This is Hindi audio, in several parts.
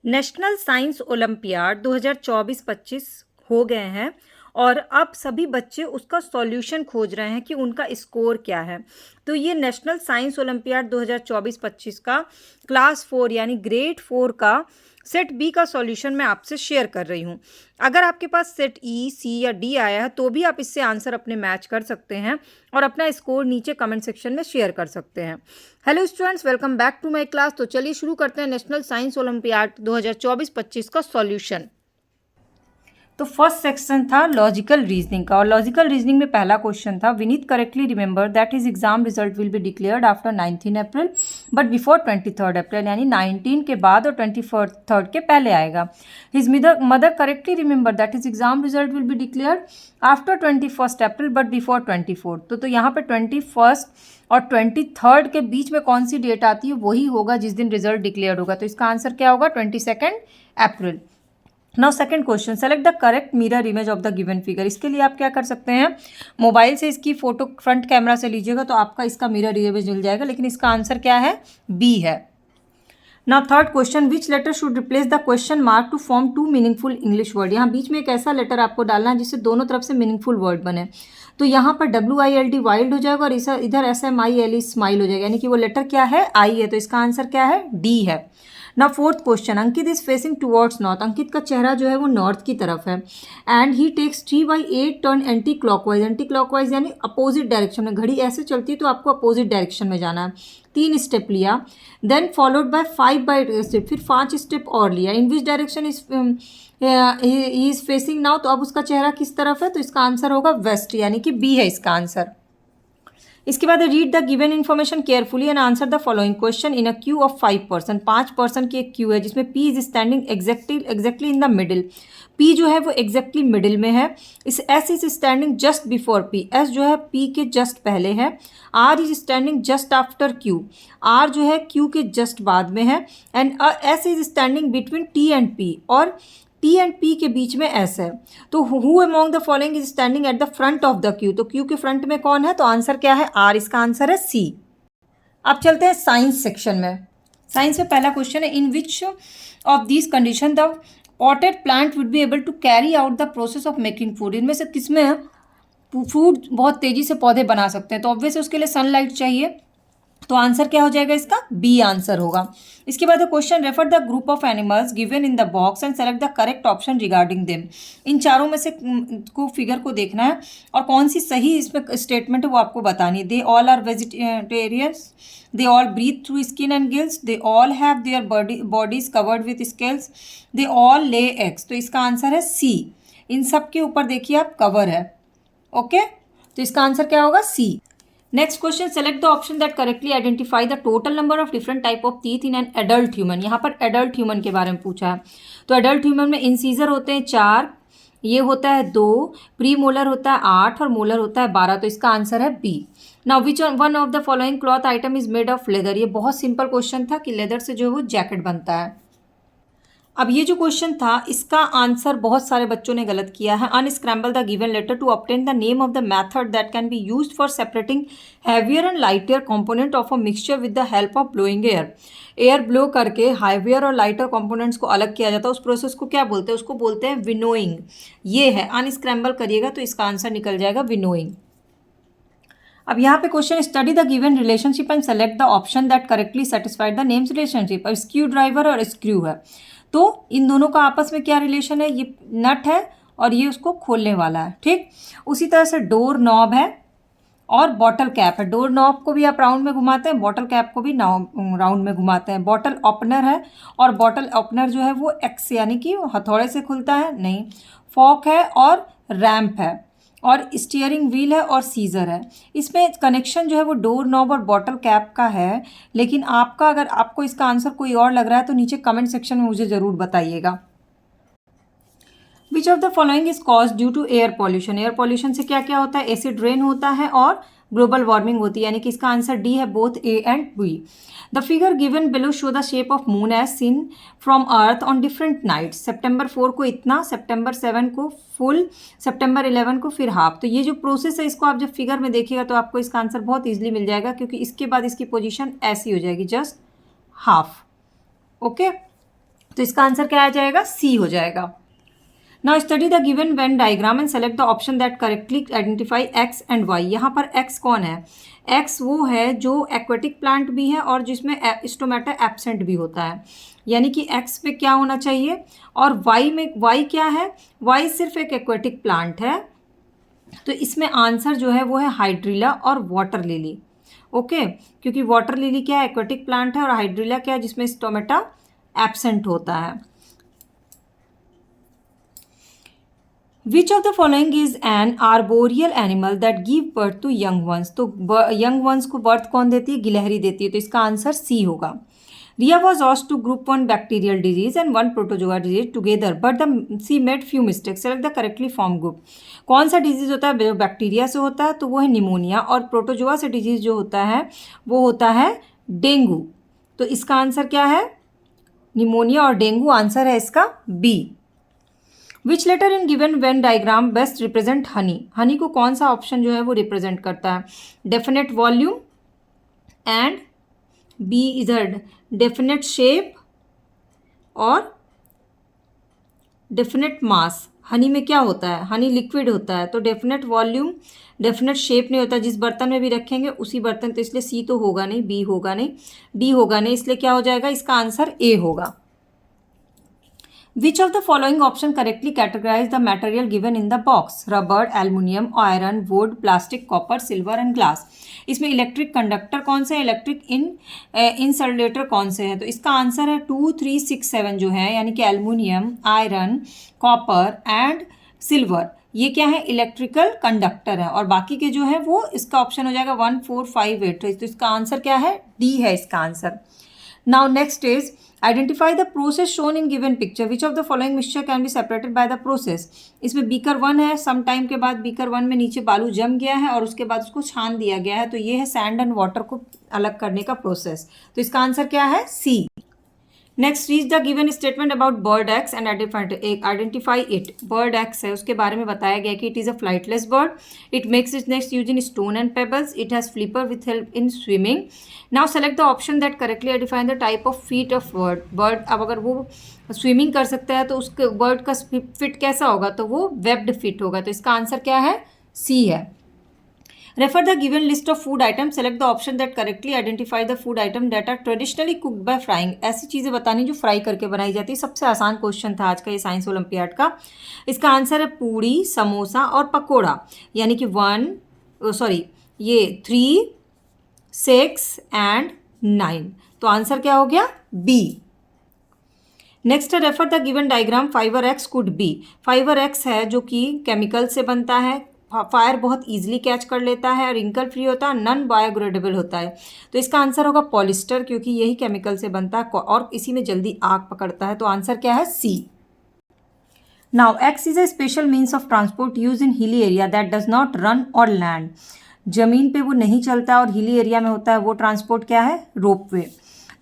नेशनल साइंस ओलंपियाड 2024-25 हो गए हैं और अब सभी बच्चे उसका सॉल्यूशन खोज रहे हैं कि उनका स्कोर क्या है। तो ये नेशनल साइंस ओलंपियाड 2024-25 का क्लास 4 यानी ग्रेड 4 का सेट बी का सॉल्यूशन मैं आपसे शेयर कर रही हूँ। अगर आपके पास सेट ई, सी या डी आया है तो भी आप इससे आंसर अपने मैच कर सकते हैं और अपना स्कोर नीचे कमेंट सेक्शन में शेयर कर सकते हैं। Hello students, welcome back to my class. तो चलिए शुरू करते हैं नेशनल साइंस ओलंपियाड 2024-25 का सॉल्यूशन। तो फर्स्ट सेक्शन था लॉजिकल रीजनिंग का और लॉजिकल रीजनिंग में पहला क्वेश्चन था, Vineet correctly remember that his exam result will be declared after 19 April but before 23 अप्रैल, यानी 19 के बाद और 23 के पहले आएगा। His mother correctly remember that his exam result will be declared after 21 April but before 24। तो यहाँ पे 21 और 23 के बीच में कौन सी डेट आती है, वही होगा जिस दिन रिजल्ट डिक्लेयर होगा। तो इसका आंसर क्या होगा, 22 अप्रैल। Now second question, select the correct mirror image of the given figure. इसके लिए आप क्या कर सकते हैं, मोबाइल से इसकी फोटो फ्रंट कैमरा से लीजिएगा तो आपका इसका मिरर इमेज मिल जाएगा, लेकिन इसका आंसर क्या है, बी है। Now third question, which letter should replace the question mark to form two meaningful English word. यहाँ बीच में एक ऐसा लेटर आपको डालना है जिससे दोनों तरफ से मीनिंगफुल वर्ड बने। तो यहाँ पर WILD वाइल्ड हो जाएगा और इधर SMILE स्माइल हो जाएगा, यानी कि वो लेटर क्या है, आई है। तो इसका आंसर क्या है, डी है। ना fourth question, Ankit is facing towards north. Ankit का चेहरा जो है वो नॉर्थ की तरफ है and he takes 3/8 turn anti clockwise. Anti clockwise यानी अपोजिट डायरेक्शन में, घड़ी ऐसे चलती है तो आपको अपोजिट डायरेक्शन में जाना है। 3 स्टेप लिया, देन फॉलोड बाय 5 स्टेप, फिर 5 स्टेप और लिया। In which direction he is facing now, तो अब उसका चेहरा किस तरफ है, तो इसका आंसर होगा वेस्ट, यानी कि बी है इसका आंसर। इसके बाद read the given information carefully and answer the following question in a Q of 5 person. 5 person की एक क्यू है जिसमें P is standing exactly in the middle. P जो है वो एग्जैक्टली मिडिल में है। इस S is standing just before P। S जो है P के जस्ट पहले है। R is standing just after Q। R जो है Q के जस्ट बाद में है। And S is standing between T and P, और T एंड P के बीच में S है। तो who among the following is standing at the front of the Q. तो क्यू के फ्रंट में कौन है, तो आंसर क्या है, R। इसका आंसर है सी। अब चलते हैं साइंस सेक्शन में। साइंस में पहला क्वेश्चन है, in which of this condition the potted plant would be able to carry out the process of making food. इनमें से किसमें फूड बहुत तेजी से पौधे बना सकते हैं, तो ऑब्वियसली उसके लिए सनलाइट चाहिए। तो आंसर क्या हो जाएगा इसका, बी आंसर होगा। इसके बाद question, refer the group of animals given in the box and select the correct option regarding them. इन चारों में से को फिगर को देखना है और कौन सी सही इसमें स्टेटमेंट है वो आपको बतानी है। They all are vegetarians, they all breathe through skin and gills, they all have their bodies covered with scales, they all lay eggs. तो इसका आंसर है सी। इन सब के ऊपर देखिए आप कवर है, ओके। तो इसका आंसर क्या होगा, C. Next question, select the option that correctly identify the total number of different type of teeth in an adult human. यहाँ पर एडल्ट ह्यूमन के बारे में पूछा है। तो एडल्ट ह्यूमन में इंसीजर होते हैं 4, ये होता है 2, प्री मोलर होता है 8 और मोलर होता है 12। तो इसका आंसर है B. Now which one of the following cloth item is made of leather. ये बहुत सिंपल क्वेश्चन था कि लेदर से जो है वो जैकेट बनता है। अब ये जो क्वेश्चन था इसका आंसर बहुत सारे बच्चों ने गलत किया है। Unscramble the given letter to obtain the name of the method that can be used for separating heavier and lighter component of a mixture with the help of blowing air. Air blow करके हैवियर और लाइटर कंपोनेंट्स को अलग किया जाता है। उस प्रोसेस को क्या बोलते हैं, उसको बोलते हैं विनोइंग। ये है, अनस्क्रैम्बल करिएगा तो इसका आंसर निकल जाएगा विनोइंग। अब यहाँ पे question, study the given relationship and select the option that correctly satisfied the names relationship. अब स्क्रू ड्राइवर और स्क्रू है, तो इन दोनों का आपस में क्या रिलेशन है, ये नट है और ये उसको खोलने वाला है, ठीक। उसी तरह से डोर नॉब है और बॉटल कैप है। डोर नॉब को भी आप राउंड में घुमाते हैं, बॉटल कैप को भी राउंड में घुमाते हैं। बॉटल ओपनर है और बॉटल ओपनर जो है वो एक्स यानी कि हथौड़े से खुलता है, नहीं। फॉक है और रैम्प है और स्टीयरिंग व्हील है और सीजर है। इसमें कनेक्शन जो है वो डोर नॉब और बॉटल कैप का है, लेकिन आपका अगर आपको इसका आंसर कोई और लग रहा है तो नीचे कमेंट सेक्शन में मुझे ज़रूर बताइएगा। Which of the following is cause due to air pollution. Air pollution से क्या क्या होता है, एसिड रेन होता है और ग्लोबल वार्मिंग होती है, यानी कि इसका आंसर डी है, both A and B. The figure given below show the shape of moon as seen from earth on different nights. September 4 को इतना, September 7 को फुल, September 11 को फिर हाफ। तो ये जो प्रोसेस है इसको आप जब फिगर में देखिएगा तो आपको इसका आंसर बहुत ईजिली मिल जाएगा, क्योंकि इसके बाद इसकी पोजीशन ऐसी हो जाएगी, जस्ट हाफ, ओके। तो इसका आंसर क्या आ जाएगा, सी हो जाएगा। Now study the given Venn diagram and select the option that correctly identify X and Y. यहाँ पर एक्स कौन है, एक्स वो है जो एक्वेटिक प्लांट भी है और जिसमें स्टोमेटा एब्सेंट भी होता है, यानी कि एक्स पे क्या होना चाहिए, और वाई में वाई क्या है, वाई सिर्फ एक एक्वेटिक प्लांट है, तो इसमें आंसर जो है वो है हाइड्रिला और वाटर लिली। ओके, क्योंकि वाटर लिली क्या है, एक्वेटिक प्लांट है, और हाइड्रिला क्या है, जिसमें स्टोमेटा एब्सेंट होता है। Which of the following is an arboreal animal that give birth to young ones. तो यंग वंस को बर्थ कौन देती है, गिलहरी देती है, तो इसका आंसर सी होगा। Riya was asked to group 1 bacterial disease and 1 protozoa disease together but she made few mistakes, select the correctly formed group. कौन सा डिजीज होता है, जो बैक्टीरिया से होता है तो वो है निमोनिया, और प्रोटोजोआ से डिजीज जो होता है वो होता है डेंगू। तो इसका आंसर क्या है, निमोनिया और डेंगू, आंसर है इसका B. Which letter in given Venn diagram best represent honey. Honey को कौन सा ऑप्शन जो है वो रिप्रेजेंट करता है, डेफिनेट वॉल्यूम एंड बी इधर डेफिनेट शेप और डेफिनेट मास। हनी में क्या होता है, हनी लिक्विड होता है, तो डेफिनेट वॉल्यूम डेफिनेट शेप नहीं होता, जिस बर्तन में भी रखेंगे उसी बर्तन, तो इसलिए सी तो होगा नहीं, बी होगा नहीं, डी होगा नहीं, इसलिए क्या हो जाएगा, इसका आंसर ए होगा। Which of the following option correctly categorize the material given in the box? Rubber, aluminium, iron, wood, plastic, copper, silver and glass. इसमें इलेक्ट्रिक कंडक्टर कौन से हैं, इलेक्ट्रिक इंसुलेटर कौन से हैं, तो इसका आंसर है 2, 3, 6, 7 जो है, यानी कि aluminium, iron, copper and silver, ये क्या है, इलेक्ट्रिकल कंडक्टर है, और बाकी के जो है वो इसका ऑप्शन हो जाएगा 1, 4, 5, 8। तो इसका आंसर क्या है, डी है इसका answer. Now next is identify the process shown in given picture, which of the following mixture can be separated by the process. इसमें बीकर 1 है, सम टाइम के बाद बीकर 1 में नीचे बालू जम गया है और उसके बाद उसको छान दिया गया है, तो ये है सैंड एंड वाटर को अलग करने का प्रोसेस, तो इसका आंसर क्या है, C. Next read the given statement about bird X and identify it. Bird X है, उसके बारे में बताया गया कि it is a flightless bird, it makes its nest use in stone and pebbles, it has flipper with help in swimming. Now select the option that correctly identify the type of feet of bird. Bird अब अगर वो स्विमिंग कर सकता है तो उसके बर्ड का फिट कैसा होगा, तो वो वेब्ड फिट होगा, तो इसका आंसर क्या है, सी है। Refer the given list of food items. Select the option that correctly identify the food item that are traditionally cooked by frying. ऐसी चीज़ें बतानी जो फ्राई करके बनाई जाती है। सबसे आसान क्वेश्चन था आज का ये साइंस ओलंपियाड का। इसका आंसर है पूड़ी, समोसा और पकोड़ा, यानी कि 3, 6 एंड 9। तो आंसर क्या हो गया, बी। नेक्स्ट है refer the given diagram, fibre x could be. Fibre x है जो कि केमिकल से बनता है, फायर बहुत इजीली कैच कर लेता है, रिंकल फ्री होता है, नॉन बायोडिग्रेडेबल होता है, तो इसका आंसर होगा पॉलिस्टर, क्योंकि यही केमिकल से बनता है और इसी में जल्दी आग पकड़ता है, तो आंसर क्या है, C. Now X is a special means of transport use in hilly area that does not run और लैंड। जमीन पे वो नहीं चलता और हिली एरिया में होता है, वो ट्रांसपोर्ट क्या है, रोपवे,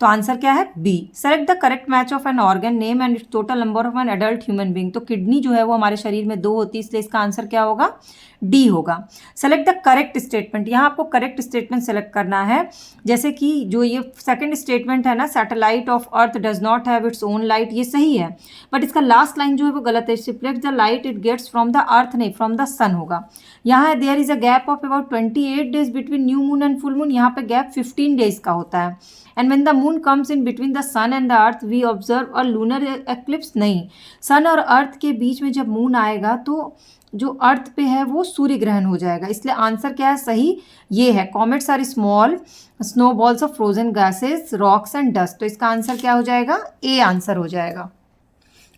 तो आंसर क्या है, B. Select the correct match of an organ name and its total number of an adult human being. तो किडनी जो है वो हमारे शरीर में 2 होती है, इसलिए इसका आंसर क्या होगा, डी होगा। सेलेक्ट द करेक्ट स्टेटमेंट, यहाँ आपको करेक्ट स्टेटमेंट सेलेक्ट करना है, जैसे कि जो ये सेकंड स्टेटमेंट है ना, satellite of earth does not have its own light, ये सही है, बट इसका लास्ट लाइन जो है वो गलत है। Reflect the light it gets from the earth, नहीं फ्रॉम द सन होगा। यहाँ there is a gap of about 28 days between new moon and full moon, यहाँ पे गैप 15 डेज का होता है। And when the moon comes in between the sun and the earth we observe a lunar eclipse, नहीं, सन और अर्थ के बीच में जब मून आएगा तो जो अर्थ पे है वो सूर्य ग्रहण हो जाएगा, इसलिए आंसर क्या है, सही ये है। Comets are small snow balls of frozen gases, rocks and dust, तो इसका आंसर क्या हो जाएगा, ए आंसर हो जाएगा।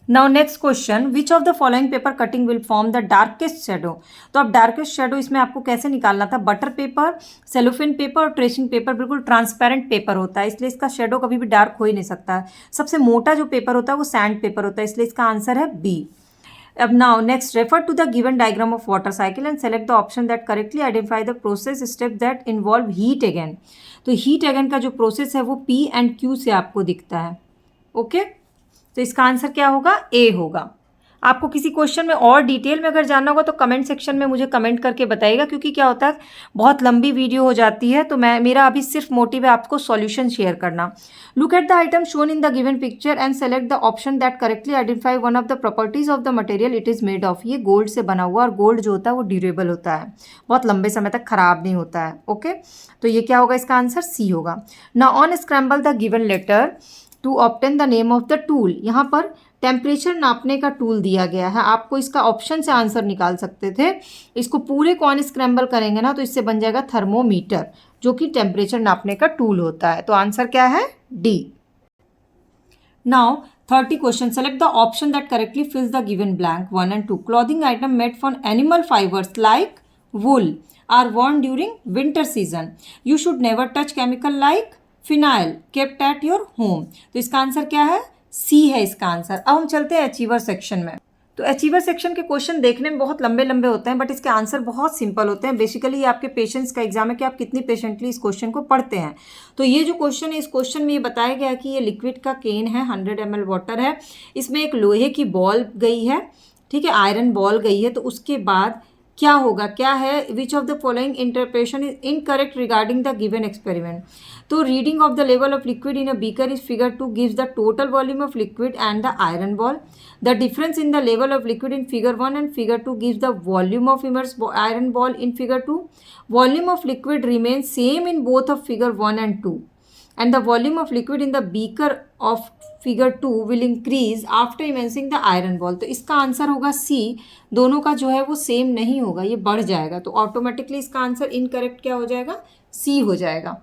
Now next question, which of the following paper cutting will form the darkest shadow. तो अब डार्केस्ट शेडो इसमें आपको कैसे निकालना था, बटर पेपर, सेलोफेन पेपर और ट्रेसिंग पेपर बिल्कुल ट्रांसपेरेंट पेपर होता है, इसलिए इसका शेडो कभी भी डार्क हो ही नहीं सकता। सबसे मोटा जो पेपर होता है वो सैंड पेपर होता है, इसलिए इसका आंसर है बी। अब now next refer to the given diagram of water cycle and select the option that correctly identify the process step that involve heat again. तो हीट अगेन का जो प्रोसेस है वो पी एंड क्यू से आपको दिखता है, ओके तो इसका आंसर क्या होगा, ए होगा। आपको किसी क्वेश्चन में और डिटेल में अगर जानना होगा तो कमेंट सेक्शन में मुझे कमेंट करके बताइएगा, क्योंकि क्या होता है बहुत लंबी वीडियो हो जाती है, तो मेरा अभी सिर्फ मोटिव है आपको सॉल्यूशन शेयर करना। Look at the item shown in the given picture and select the option that correctly identify one of the properties of the material it is made of. ये गोल्ड से बना हुआ, और गोल्ड जो होता है वो ड्यूरेबल होता है, बहुत लंबे समय तक खराब नहीं होता है। ओके, तो ये क्या होगा, इसका आंसर सी होगा। Now unscramble the given letter to obtain the name of the tool. यहाँ पर टेम्परेचर नापने का टूल दिया गया है, आपको इसका ऑप्शन से आंसर निकाल सकते थे। इसको पूरे को अनस्क्रैम्बल करेंगे ना तो इससे बन जाएगा थर्मोमीटर, जो कि टेम्परेचर नापने का टूल होता है। तो आंसर क्या है, D. Now 30 question, select the option that correctly फिल्स the given blank 1 and 2। Clothing item made from animal fibres like wool are worn during winter season. You should never touch chemical like phenyl kept at your home। तो इसका आंसर क्या है, सी है इसका आंसर। अब हम चलते हैं अचीवर सेक्शन में। तो अचीवर सेक्शन के क्वेश्चन देखने में बहुत लंबे लंबे होते हैं, बट इसके आंसर बहुत सिंपल होते हैं। बेसिकली ये आपके पेशेंस का एग्जाम है कि आप कितनी पेशेंटली इस क्वेश्चन को पढ़ते हैं। तो ये जो क्वेश्चन है, इस क्वेश्चन में ये बताया गया है कि ये लिक्विड का केन है, 100 ml वाटर है, इसमें एक लोहे की बॉल गई है, ठीक है, आयरन बॉल गई है। तो उसके बाद क्या होगा, क्या है, which of the following interpretation is incorrect regarding the given experiment. तो reading of the level of liquid in a beaker is figure 2 gives the total volume of liquid and the iron ball. The difference in the level of liquid in figure 1 and figure 2 gives the volume of immerse iron ball in figure 2। Volume of liquid remains same in both of figure 1 and 2 and the volume of liquid in the beaker of figure 2 will increase after immersing the iron ball। तो इसका आंसर होगा सी। दोनों का जो है वो सेम नहीं होगा, ये बढ़ जाएगा, तो ऑटोमेटिकली इसका आंसर इनकरेक्ट क्या हो जाएगा, सी हो जाएगा।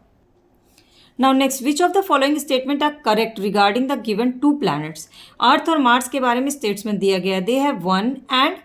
Now next, which of the following statement are correct regarding the given 2 planets. Earth और मार्स के बारे में स्टेटमेंट दिया गया है, दे हैव 1 and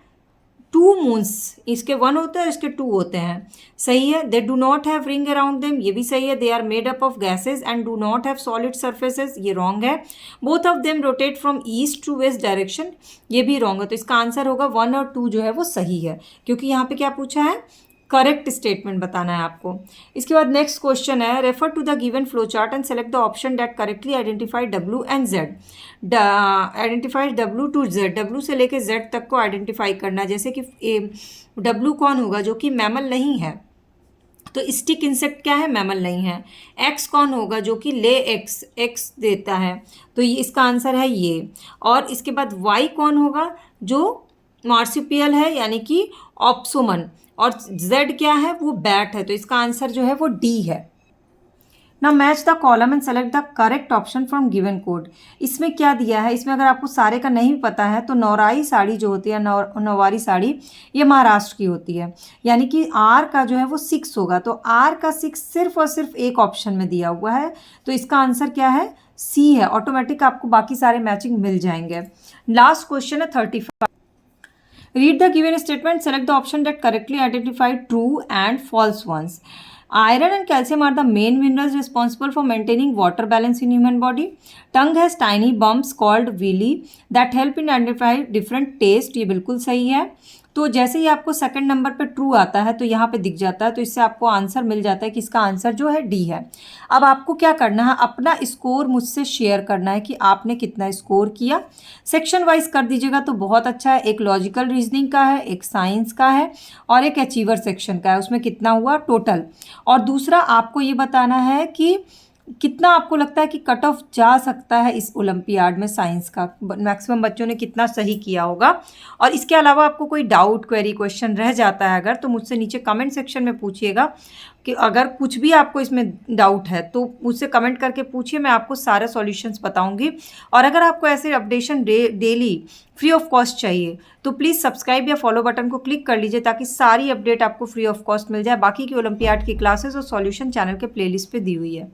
2 मून्स, इसके 1 होते हैं और इसके 2 होते हैं, सही है। They do not have ring around them, ये भी सही है। They are made up of gases and do not have solid surfaces, ये रॉन्ग है। Both of them rotate from east to west direction, ये भी रॉन्ग है। तो इसका आंसर होगा 1 और 2 जो है वो सही है, क्योंकि यहाँ पे क्या पूछा है, करेक्ट स्टेटमेंट बताना है आपको। इसके बाद नेक्स्ट क्वेश्चन है, refer to the given flow chart and select the option that correctly identify W and Z. Identify W to Z, W से लेके जेड तक को आइडेंटिफाई करना। जैसे कि डब्ल्यू कौन होगा, जो कि मैमल नहीं है, तो स्टिक इंसेक्ट क्या है, मैमल नहीं है। एक्स कौन होगा, जो कि ले एक्स देता है, तो ये इसका आंसर है ये। और इसके बाद वाई कौन होगा, जो मार्सिपियल है, यानी कि ऑप्सोमन। और जेड क्या है, वो बैट है, तो इसका आंसर जो है वो डी है। ना match the column and select the correct option from given code. इसमें क्या दिया है, इसमें अगर आपको सारे का नहीं पता है तो नौराई साड़ी जो होती है, नौवारी साड़ी, ये महाराष्ट्र की होती है, यानी कि आर का जो है वो 6 होगा। तो आर का 6 सिर्फ और सिर्फ एक ऑप्शन में दिया हुआ है, तो इसका आंसर क्या है, सी है। ऑटोमेटिक आपको बाकी सारे मैचिंग मिल जाएंगे। लास्ट क्वेश्चन है 35। Read the given statement, select the option that correctly identify true and false ones. Iron and calcium are the main minerals responsible for maintaining water balance in human body. Tongue has tiny bumps called villi that help in identify different taste. ये बिल्कुल सही है। तो जैसे ही आपको सेकंड नंबर पे ट्रू आता है तो यहाँ पे दिख जाता है, तो इससे आपको आंसर मिल जाता है कि इसका आंसर जो है डी है। अब आपको क्या करना है, अपना स्कोर मुझसे शेयर करना है कि आपने कितना स्कोर किया। सेक्शन वाइज कर दीजिएगा तो बहुत अच्छा है। एक लॉजिकल रीजनिंग का है, एक साइंस का है और एक अचीवर सेक्शन का है, उसमें कितना हुआ टोटल। और दूसरा आपको ये बताना है कि कितना आपको लगता है कि कट ऑफ जा सकता है इस ओलंपियाड में साइंस का, मैक्सिमम बच्चों ने कितना सही किया होगा। और इसके अलावा आपको कोई डाउट, क्वेरी, क्वेश्चन रह जाता है अगर, तो मुझसे नीचे कमेंट सेक्शन में पूछिएगा कि अगर कुछ भी आपको इसमें डाउट है तो मुझसे कमेंट करके पूछिए, मैं आपको सारे सॉल्यूशंस बताऊंगी। और अगर आपको ऐसे updation daily free of cost चाहिए तो प्लीज़ सब्सक्राइब या फॉलो बटन को क्लिक कर लीजिए, ताकि सारी अपडेट आपको फ्री ऑफ कॉस्ट मिल जाए। बाकी की ओलंपियाड की क्लासेस और सॉल्यूशन चैनल के प्लेलिस्ट पे दी हुई है।